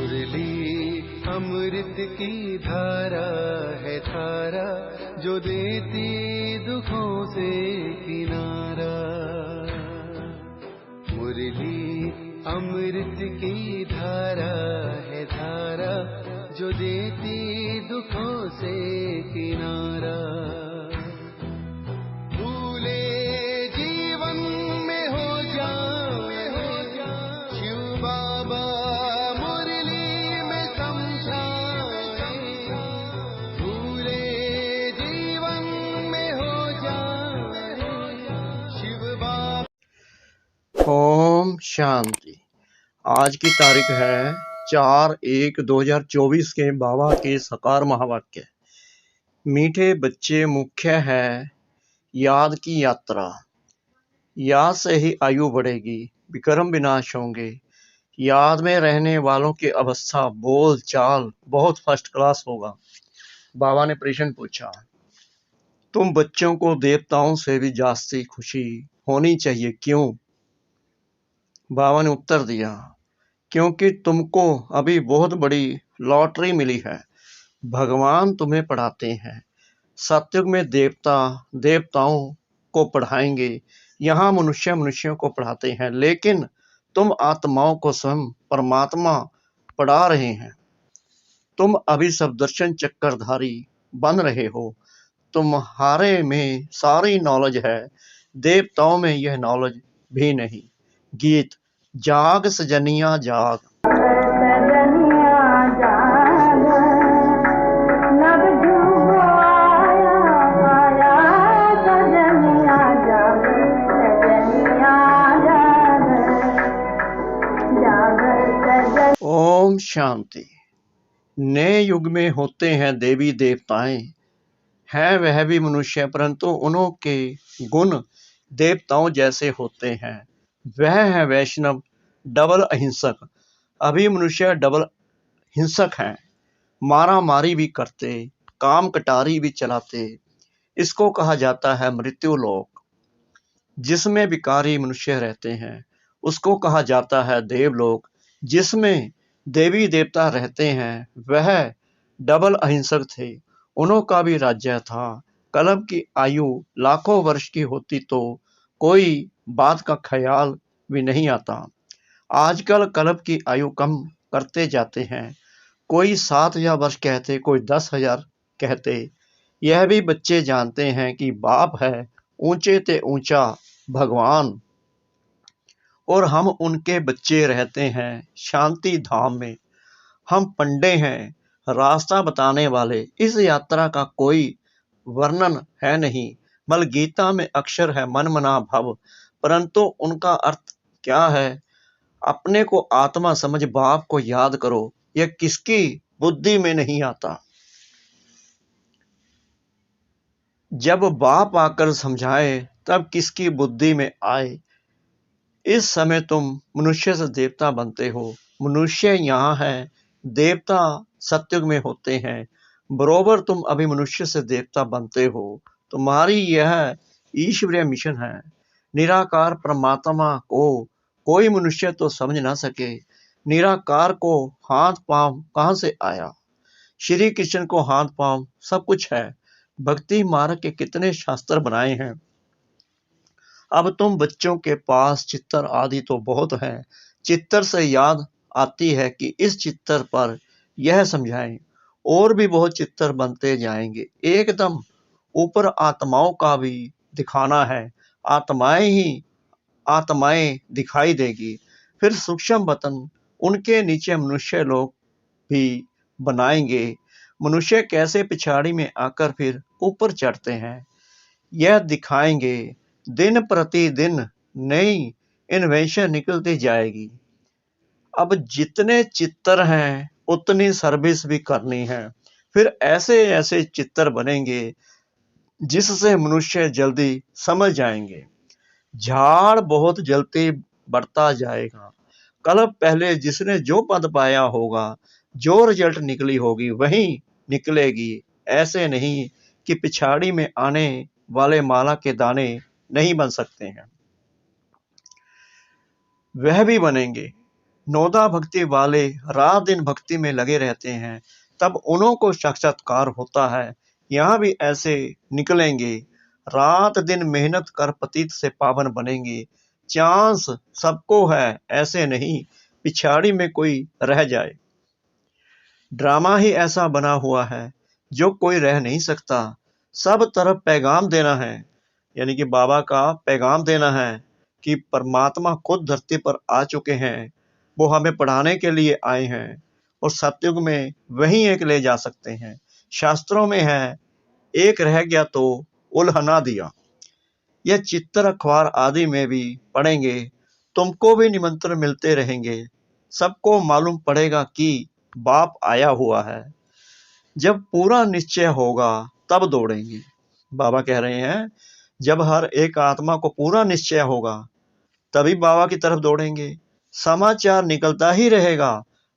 मुरली अमृत की धारा है धारा, जो देती दुखों से किनारा। मुरली अमृत की धारा है धारा, जो देती दुखों से किनारा। भूले जीवन में हो जाए शिव बाबा मुरली में समझाए। भूले जीवन में हो जाए शिव बाबा। ओम शांति। आज की तारीख है 4/1/2024 के बाबा के साकार महावाक्य। मीठे बच्चे मुख्य है याद की यात्रा। याद से ही आयु बढ़ेगी, विक्रम विनाश होंगे। याद में रहने वालों की अवस्था बोल चाल बहुत फर्स्ट क्लास होगा। बाबा ने प्रश्न पूछा, तुम बच्चों को देवताओं से भी जास्ती खुशी होनी चाहिए, क्यों? बाबा ने उत्तर दिया, क्योंकि तुमको अभी बहुत बड़ी लॉटरी मिली है। भगवान तुम्हें पढ़ाते हैं। सतयुग में देवता देवताओं को पढ़ाएंगे, यहाँ मनुष्य मनुष्यों को पढ़ाते हैं, लेकिन तुम आत्माओं को स्वयं परमात्मा पढ़ा रहे हैं। तुम अभी सब दर्शन चक्रधारी बन रहे हो। तुम्हारे में सारी नॉलेज है, देवताओं में यह नॉलेज भी नहीं। गीत जाग सजनिया जाग। ओम शांति। नए युग में होते हैं देवी देवताएं, है वह भी मनुष्य, परंतु उनके गुण देवताओं जैसे होते हैं। वह है वैष्णव डबल अहिंसक। अभी मनुष्य डबल हिंसक हैं, मारा मारी भी करते, काम कटारी भी चलाते। इसको कहा जाता है मृत्यु लोक। जिसमें विकारी मनुष्य रहते हैं उसको कहा जाता है देवलोक। जिसमें देवी देवता रहते हैं वह डबल अहिंसक थे, उनका भी राज्य था। कल्प की आयु लाखों वर्ष की होती तो कोई बात का ख्याल भी नहीं आता। आजकल कल्प की आयु कम करते जाते हैं, कोई 7,000 वर्ष कहते, कोई 10,000 कहते। यह भी बच्चे जानते हैं कि बाप है ऊंचे ते ऊंचा भगवान, और हम उनके बच्चे रहते हैं शांति धाम में। हम पंडे हैं, रास्ता बताने वाले। इस यात्रा का कोई वर्णन है नहीं, बल गीता में अक्षर है मन मना भव, परंतु उनका अर्थ क्या है? अपने को आत्मा समझ बाप को याद करो। यह किसकी बुद्धि में नहीं आता। जब बाप आकर समझाए तब किसकी बुद्धि में आए। इस समय तुम मनुष्य से देवता बनते हो। मनुष्य यहाँ है, देवता सतयुग में होते हैं। बरोबर तुम अभी मनुष्य से देवता बनते हो। तुम्हारी यह ईश्वरीय मिशन है। निराकार परमात्मा को कोई मनुष्य तो समझ ना सके। निराकार को हाथ पांव कहाँ से आया? श्री कृष्ण को हाथ पांव सब कुछ है। भक्ति मार्ग के कितने शास्त्र बनाए हैं। अब तुम बच्चों के पास चित्तर आदि तो बहुत हैं। चित्तर से याद आती है कि इस चित्तर पर यह समझाएं। और भी बहुत चित्तर बनते जाएंगे। एकदम ऊपर आत्माओं का भी दिखाना है। आत्माएं ही आत्माएं दिखाई देगी। फिर सूक्ष्म वतन, उनके नीचे मनुष्य लोग भी बनाएंगे। मनुष्य कैसे पिछाड़ी में आकर फिर ऊपर चढ़ते हैं, यह दिखाएंगे। दिन प्रतिदिन नई इन्वेंशन निकलती जाएगी। अब जितने चित्तर हैं उतनी सर्विस भी करनी है। फिर ऐसे ऐसे चित्तर बनेंगे जिससे मनुष्य जल्दी समझ जाएंगे। झाड़ बहुत जल्दी बढ़ता जाएगा। कल पहले जिसने जो पद पाया होगा, जो रिजल्ट निकली होगी वही निकलेगी। ऐसे नहीं कि पिछाड़ी में आने वाले माला के दाने नहीं बन सकते हैं, वह भी बनेंगे। नौदा भक्ति वाले रात दिन भक्ति में लगे रहते हैं, तब उन्हों को साक्षात्कार होता है। यहाँ भी ऐसे निकलेंगे, रात दिन मेहनत कर पतित से पावन बनेंगे। चांस सबको है, ऐसे नहीं पिछाड़ी में कोई रह जाए। ड्रामा ही ऐसा बना हुआ है जो कोई रह नहीं सकता। सब तरफ पैगाम देना है, यानी कि बाबा का पैगाम देना है कि परमात्मा खुद धरती पर आ चुके हैं, वो हमें पढ़ाने के लिए आए हैं और सतयुग में वही एक ले जा सकते हैं। शास्त्रों में है, एक रह गया तो उल्हना दिया। यह चित्तर अखबार आदि में भी पढ़ेंगे, तुमको भी निमंत्रण मिलते रहेंगे। सबको मालूम पड़ेगा कि बाप आया हुआ है। जब पूरा निश्चय होगा तब दौड़ेंगे। बाबा कह रहे हैं, जब हर एक आत्मा को पूरा निश्चय होगा तभी बाबा की तरफ दौड़ेंगे। समाचार निकलता ही रहेगा।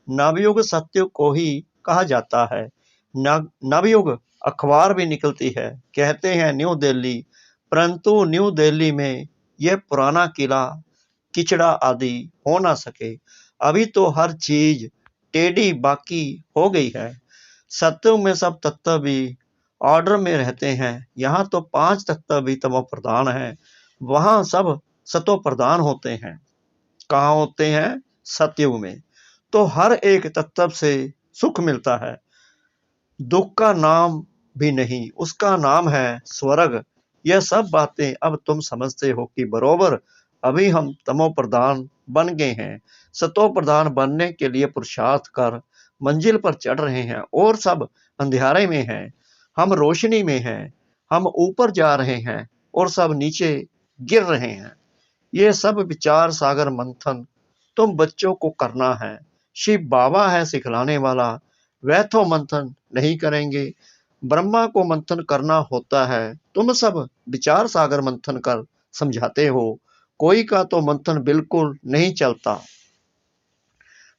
नवयुग सत्युग को ही कहा जाता है। नवयुग अखबार भी निकलती है, कहते हैं न्यू दिल्ली, परंतु न्यू दिल्ली में यह पुराना किला किचड़ा आदि हो ना सके। अभी तो हर चीज टेढ़ी बाकी हो गई है। सत्युग में सब तत्व भी ऑर्डर में रहते हैं। यहाँ तो 5 तत्व भी तमो प्रधान है, वहां सब सतो प्रधान होते हैं। कहाँ होते हैं? सतयुग में। तो हर एक तत्व से सुख मिलता है, दुख का नाम भी नहीं, उसका नाम है स्वर्ग। यह सब बातें अब तुम समझते हो कि बरोबर अभी हम तमो प्रधान बन गए हैं। सतो प्रधान बनने के लिए पुरुषार्थ कर मंजिल पर चढ़ रहे हैं और सब अंधियारे में हैं, हम रोशनी में हैं। हम ऊपर जा रहे हैं और सब नीचे गिर रहे हैं। ये सब विचार सागर मंथन तुम बच्चों को करना है। शिव बाबा है सिखलाने वाला, वह तो मंथन नहीं करेंगे। ब्रह्मा को मंथन करना होता है, तुम सब विचार सागर मंथन कर समझाते हो। कोई का तो मंथन बिल्कुल नहीं चलता।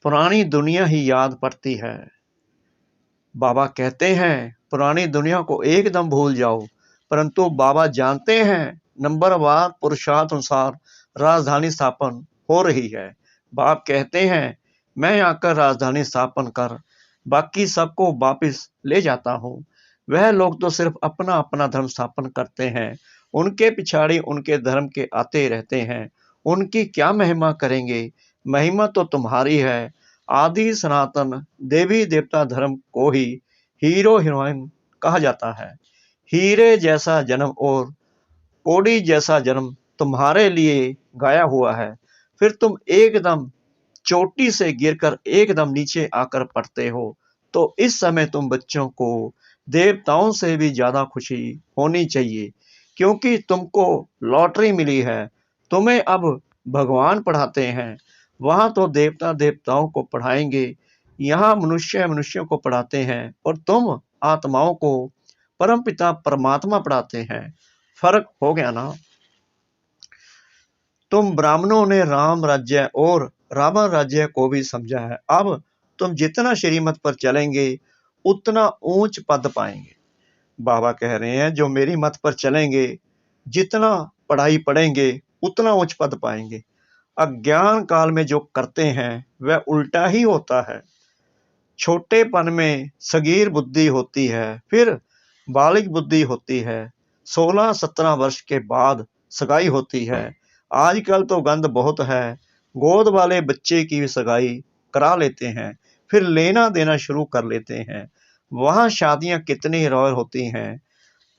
पुरानी दुनिया ही याद पड़ती है। बाबा कहते हैं पुरानी दुनिया को एकदम भूल जाओ, परंतु बाबा जानते हैं नंबरवार पुरुषार्थ अनुसार राजधानी स्थापन हो रही है। बाप कहते हैं मैं आकर राजधानी स्थापन कर बाकी सबको वापिस ले जाता हूँ। वह लोग तो सिर्फ अपना अपना धर्म स्थापन करते हैं, उनके पिछाड़ी उनके धर्म के आते रहते हैं। उनकी क्या महिमा करेंगे? महिमा तो तुम्हारी है। आदि सनातन देवी देवता धर्म को ही हीरो हीरोइन कहा जाता है। हीरे जैसा जन्म और कोड़ी जैसा जन्म तुम्हारे लिए गाया हुआ है, फिर तुम एकदम चोटी से गिरकर एकदम नीचे आकर पड़ते हो। तो इस समय तुम बच्चों को देवताओं से भी ज्यादा खुशी होनी चाहिए, क्योंकि तुमको लॉटरी मिली है। तुम्हें अब भगवान पढ़ाते हैं, वहां तो देवता देवताओं को पढ़ाएंगे, यहाँ मनुष्य मनुष्यों को पढ़ाते हैं और तुम आत्माओं को परमपिता परमात्मा पढ़ाते हैं। फर्क हो गया ना? तुम ब्राह्मणों ने राम राज्य और रावण राज्य को भी समझा है। अब तुम जितना श्रीमत पर चलेंगे उतना ऊंच पद पाएंगे। बाबा कह रहे हैं जो मेरी मत पर चलेंगे, जितना पढ़ाई पढ़ेंगे उतना उच्च पद पाएंगे। अज्ञान काल में जो करते हैं वह उल्टा ही होता है। छोटेपन में सगीर बुद्धि होती है, फिर बालिग बुद्धि होती है, 16-17 वर्ष के बाद सगाई होती है। आजकल तो गंद बहुत है, गोद वाले बच्चे की सगाई करा लेते हैं, फिर लेना देना शुरू कर लेते हैं। वहां शादियां कितनी रॉयल होती हैं।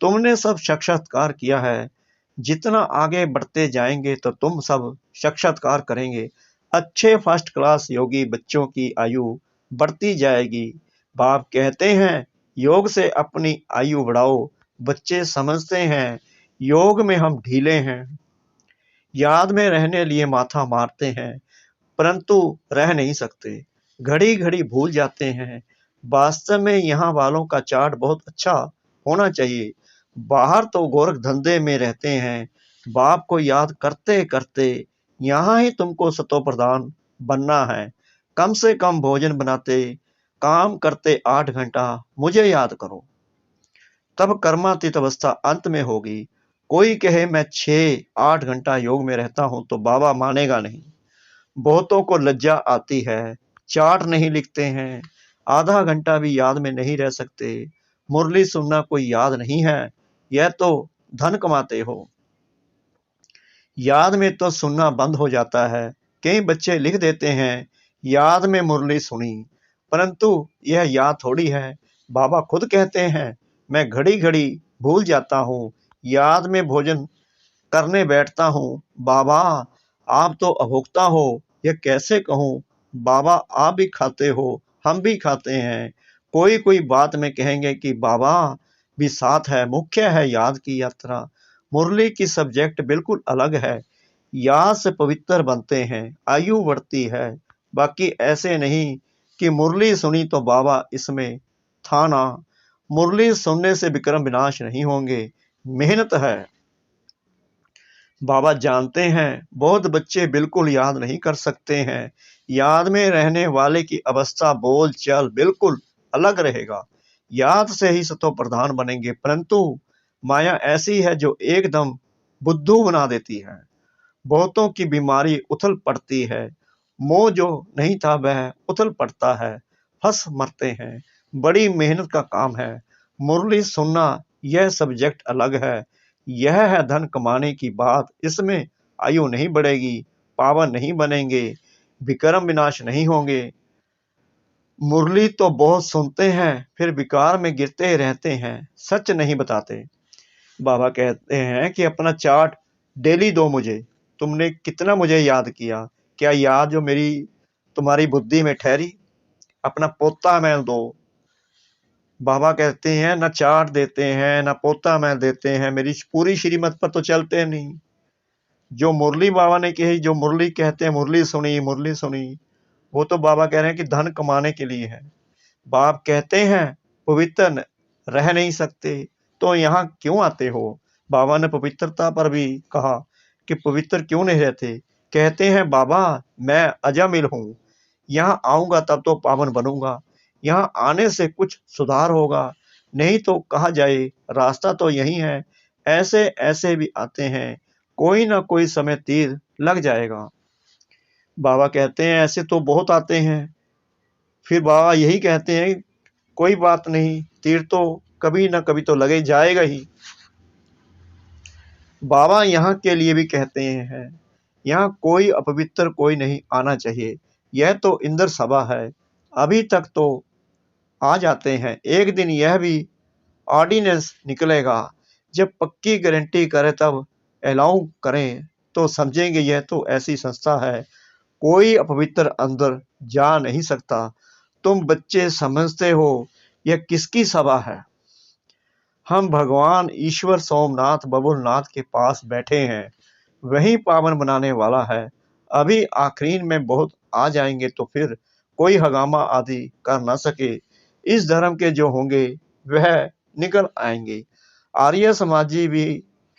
तुमने सब साक्षात्कार किया है, जितना आगे बढ़ते जाएंगे तो तुम सब साक्षात्कार करेंगे। अच्छे फर्स्ट क्लास योगी बच्चों की आयु बढ़ती जाएगी। बाप कहते हैं योग से अपनी आयु बढ़ाओ। बच्चे समझते हैं योग में हम ढीले हैं, याद में रहने लिए माथा मारते हैं, परंतु रह नहीं सकते, घड़ी घड़ी भूल जाते हैं। वास्तव में यहाँ वालों का चार्ट बहुत अच्छा होना चाहिए। बाहर तो गोरख धंधे में रहते हैं, बाप को याद करते करते यहाँ ही तुमको सतो प्रधान बनना है। कम से कम भोजन बनाते, काम करते 8 घंटा मुझे याद करो, तब कर्मातीत अवस्था अंत में होगी। कोई कहे मैं 6-8 घंटा योग में रहता हूं तो बाबा मानेगा नहीं। बहुतों को लज्जा आती है, चार्ट नहीं लिखते हैं, आधा घंटा भी याद में नहीं रह सकते। मुरली सुनना कोई याद नहीं है, यह तो धन कमाते हो। याद में तो सुनना बंद हो जाता है। कई बच्चे लिख देते हैं, याद में मुरली सुनी, परंतु यह याद थोड़ी है। बाबा खुद कहते हैं, मैं घड़ी घड़ी भूल जाता हूँ, याद में भोजन करने बैठता हूँ। बाबा आप तो अभोक्ता हो, यह कैसे कहूँ। बाबा आप भी खाते हो, हम भी खाते हैं। कोई कोई बात में कहेंगे कि बाबा भी साथ है, मुख्य है याद की यात्रा। मुरली की सब्जेक्ट बिल्कुल अलग है। याद से पवित्र बनते हैं, आयु बढ़ती है। बाकी ऐसे नहीं कि मुरली सुनी तो बाबा इसमें था ना। मुरली सुनने से विक्रम विनाश नहीं होंगे, मेहनत है। बाबा जानते हैं बहुत बच्चे बिल्कुल याद नहीं कर सकते हैं। याद में रहने वाले की अवस्था बोल चाल बिल्कुल अलग रहेगा। याद से ही सतो प्रधान बनेंगे, परंतु माया ऐसी है जो एकदम बुद्धू बना देती है। बहुतों की बीमारी उथल पड़ती है। मोह जो नहीं था वह उथल पड़ता है, फंस मरते हैं। बड़ी मेहनत का काम है। मुरली सुनना यह सब्जेक्ट अलग है। यह है धन कमाने की बात। इसमें आयु नहीं बढ़ेगी, पावन नहीं बनेंगे, विक्रम विनाश नहीं होंगे। मुरली तो बहुत सुनते हैं, फिर विकार में गिरते रहते हैं, सच नहीं बताते। बाबा कहते हैं कि अपना चार्ट डेली दो मुझे। तुमने कितना मुझे याद किया, क्या याद जो मेरी तुम्हारी बुद्धि में ठहरी। अपना पोता मैल दो। बाबा कहते हैं न चार्ट देते हैं न पोता मैल देते हैं, मेरी पूरी श्रीमत पर तो चलते नहीं। जो मुरली बाबा ने कही, जो मुरली कहते हैं मुरली सुनी, वो तो बाबा कह रहे हैं कि धन कमाने के लिए है। बाप कहते हैं पवित्र रह नहीं सकते तो यहाँ क्यों आते हो। बाबा ने पवित्रता पर भी कहा कि पवित्र क्यों नहीं रहते। कहते हैं बाबा मैं अजामिल हूँ, यहाँ आऊंगा तब तो पावन बनूंगा, यहाँ आने से कुछ सुधार होगा, नहीं तो कहा जाए रास्ता तो यही है। ऐसे ऐसे भी आते हैं, कोई ना कोई समय तीर लग जाएगा। बाबा कहते हैं ऐसे तो बहुत आते हैं। फिर बाबा यही कहते हैं कोई बात नहीं, तीर तो कभी ना कभी तो लगे जाएगा ही। बाबा यहाँ के लिए भी कहते हैं, यहाँ कोई अपवित्र कोई नहीं आना चाहिए। यह तो इंद्र सभा है, अभी तक तो आ जाते हैं। एक दिन यह भी ऑर्डिनेंस निकलेगा, जब पक्की गारंटी करे तब अलाउ करें तो समझेंगे यह तो ऐसी संस्था है, कोई अपवित्र अंदर जा नहीं सकता। तुम बच्चे समझते हो यह किसकी सभा है। हम भगवान ईश्वर सोमनाथ बबुलनाथ के पास बैठे हैं, वही पावन बनाने वाला है। अभी आखिरीन में बहुत आ जाएंगे तो फिर कोई हगामा आदि कर न सके। इस धर्म के जो होंगे वह निकल आएंगे। आर्य समाजी भी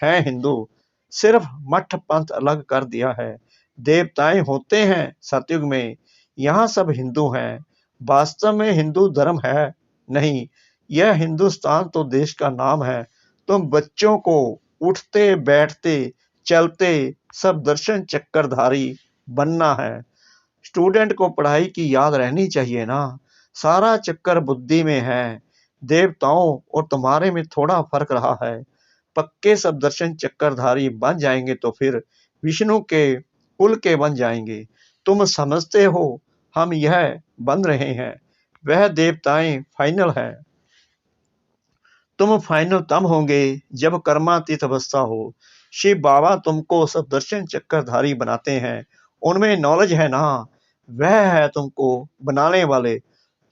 हैं हिंदू, सिर्फ मठ पंथ अलग कर दिया है। देवताएं होते हैं सतयुग में, यहाँ सब हिंदू हैं। वास्तव में हिंदू धर्म है नहीं, यह हिंदुस्तान तो देश का नाम है। तुम बच्चों को उठते बैठते चलते सब दर्शन चक्करधारी बनना है। स्टूडेंट को पढ़ाई की याद रहनी चाहिए ना, सारा चक्कर बुद्धि में है। देवताओं और तुम्हारे में थोड़ा फर्क रहा है। पक्के सब दर्शन चक्करधारी बन जाएंगे तो फिर विष्णु के कुल के बन जाएंगे। तुम समझते हो हम यह बन रहे हैं, वह देवताएं फाइनल है। तुम फाइनल तब होंगे जब कर्मातीत अवस्था हो। शिव बाबा तुमको सब दर्शन चक्करधारी बनाते हैं, उनमें नॉलेज है ना, वह है तुमको बनाने वाले,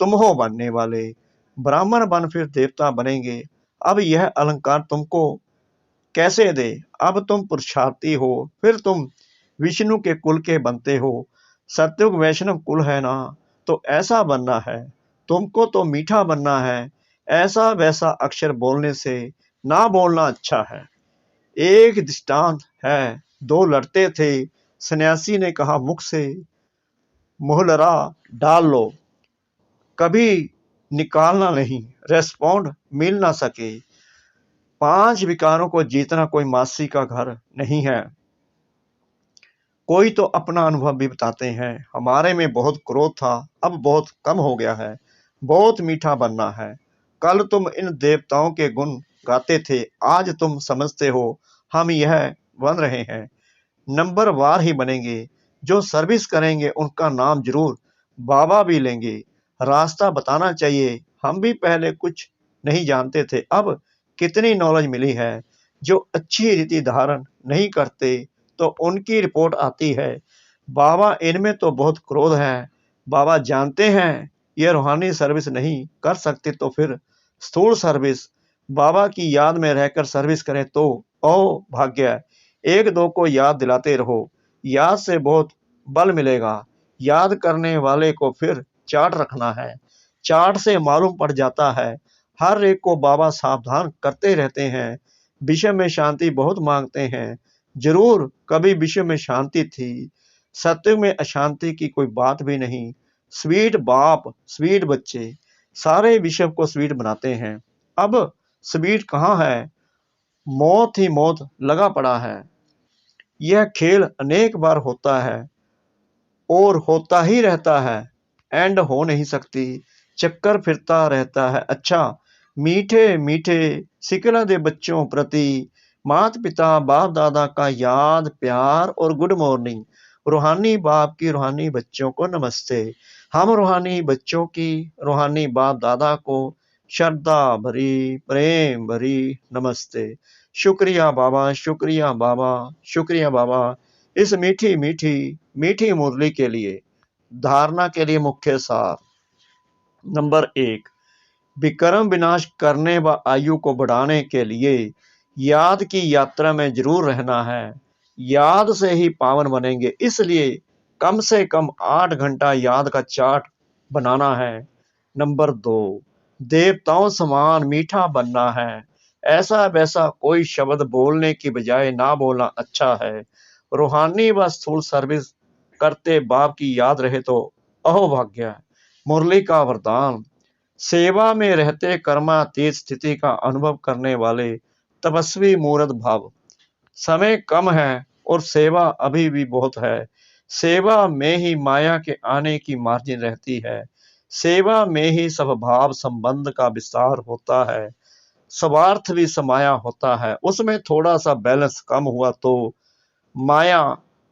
तुम हो बनने वाले। ब्राह्मण बन फिर देवता बनेंगे। अब यह अलंकार तुमको कैसे दे। अब तुम पुरुषार्थी हो, फिर तुम विष्णु के कुल के बनते हो। सत्युग वैष्णव कुल है ना, तो ऐसा बनना है। तुमको तो मीठा बनना है, ऐसा वैसा अक्षर बोलने से ना बोलना अच्छा है। एक दृष्टांत है, दो लड़ते थे, सन्यासी ने कहा मुख से मुहलरा डाल लो, कभी निकालना नहीं, रेस्पॉन्ड मिल ना सके। 5 विकारों को जीतना कोई मासी का घर नहीं है। कोई तो अपना अनुभव भी बताते हैं, हमारे में बहुत क्रोध था, अब बहुत कम हो गया है, बहुत मीठा बनना है। कल तुम इन देवताओं के गुण गाते थे, आज तुम समझते हो हम यह बन रहे हैं, नंबर वार ही बनेंगे। जो सर्विस करेंगे उनका नाम जरूर बाबा भी लेंगे। रास्ता बताना चाहिए, हम भी पहले कुछ नहीं जानते थे, अब कितनी नॉलेज मिली है। जो अच्छी रीति धारण नहीं करते तो उनकी रिपोर्ट आती है, बाबा इनमें तो बहुत क्रोध है। बाबा जानते हैं ये रूहानी सर्विस नहीं कर सकते तो फिर स्थूल सर्विस, बाबा की याद में रहकर सर्विस करें तो ओ भाग्य। एक दो को याद दिलाते रहो, याद से बहुत बल मिलेगा। याद करने वाले को फिर चार्ट रखना है, चार्ट से मालूम पड़ जाता है। हर एक को बाबा सावधान करते रहते हैं, विषय में शांति बहुत मांगते हैं। जरूर कभी विषय में शांति थी, सत्य में अशांति की कोई बात भी नहीं। स्वीट बाप स्वीट बच्चे सारे विषय को स्वीट बनाते हैं। अब स्वीट कहाँ है, मौत ही मौत लगा पड़ा है। यह खेल अनेक बार होता है और होता ही रहता है, एंड हो नहीं सकती, चक्कर फिरता रहता है। अच्छा मीठे मीठे सिकला दे बच्चों प्रति माता पिता बाप दादा का याद प्यार और गुड मॉर्निंग। रूहानी बाप की रूहानी बच्चों को नमस्ते। हम रूहानी बच्चों की रूहानी बाप दादा को श्रद्धा भरी प्रेम भरी नमस्ते। शुक्रिया बाबा, शुक्रिया बाबा, शुक्रिया बाबा इस मीठी मीठी मीठी मुरली के लिए। धारणा के लिए मुख्य सार। नंबर 1, विक्रम विनाश करने व आयु को बढ़ाने के लिए याद की यात्रा में जरूर रहना है। याद से ही पावन बनेंगे, इसलिए कम से कम 8 घंटा याद का चार्ट बनाना है। नंबर 2, देवताओं समान मीठा बनना है। ऐसा वैसा कोई शब्द बोलने की बजाय ना बोलना अच्छा है। रूहानी व स्थूल सर्विस करते बाप की याद रहे तो अहोभाग्य। मुरली का वरदान। सेवा में रहते कर्मातीत स्थिति का अनुभव करने वाले तपस्वी मूर्त भाव। समय कम है और सेवा अभी भी बहुत है। सेवा में ही माया के आने की मार्जिन रहती है। सेवा में ही स्वभाव संबंध का विस्तार होता है, स्वार्थ भी समाया होता है। उसमें थोड़ा सा बैलेंस कम हुआ तो माया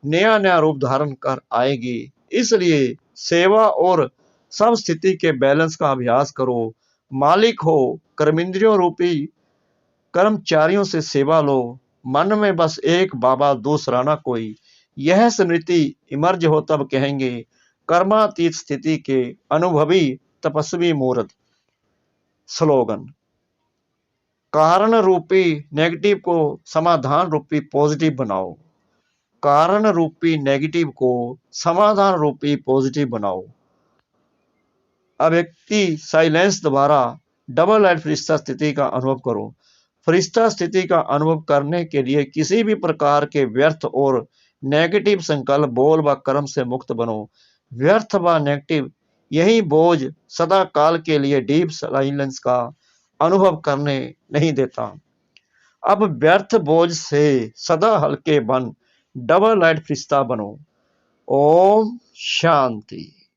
नया नया रूप धारण कर आएगी। इसलिए सेवा और सब स्थिति के बैलेंस का अभ्यास करो। मालिक हो कर्मेंद्रियों रूपी कर्मचारियों से सेवा लो। मन में बस एक बाबा, दूसरा ना कोई। यह स्मृति इमर्ज हो तब कहेंगे कर्मातीत स्थिति के अनुभवी तपस्वी मूर्त। स्लोगन। कारण रूपी नेगेटिव को समाधान रूपी पॉजिटिव बनाओ। कारण रूपी नेगेटिव को समाधान रूपी पॉजिटिव बनाओ। अव्यक्ति साइलेंस द्वारा डबल लाइट फरिश्ता स्थिति का अनुभव करो। फरिश्ता स्थिति का अनुभव करने के लिए किसी भी प्रकार के व्यर्थ और नेगेटिव संकल्प बोल व कर्म से मुक्त बनो। व्यर्थ व नेगेटिव यही बोझ सदा काल के लिए डीप साइलेंस का अनुभव करने नहीं देता। अब व्यर्थ बोझ से सदा हल्के बन डबल लाइट फरिश्ता बनो। ओम शांति।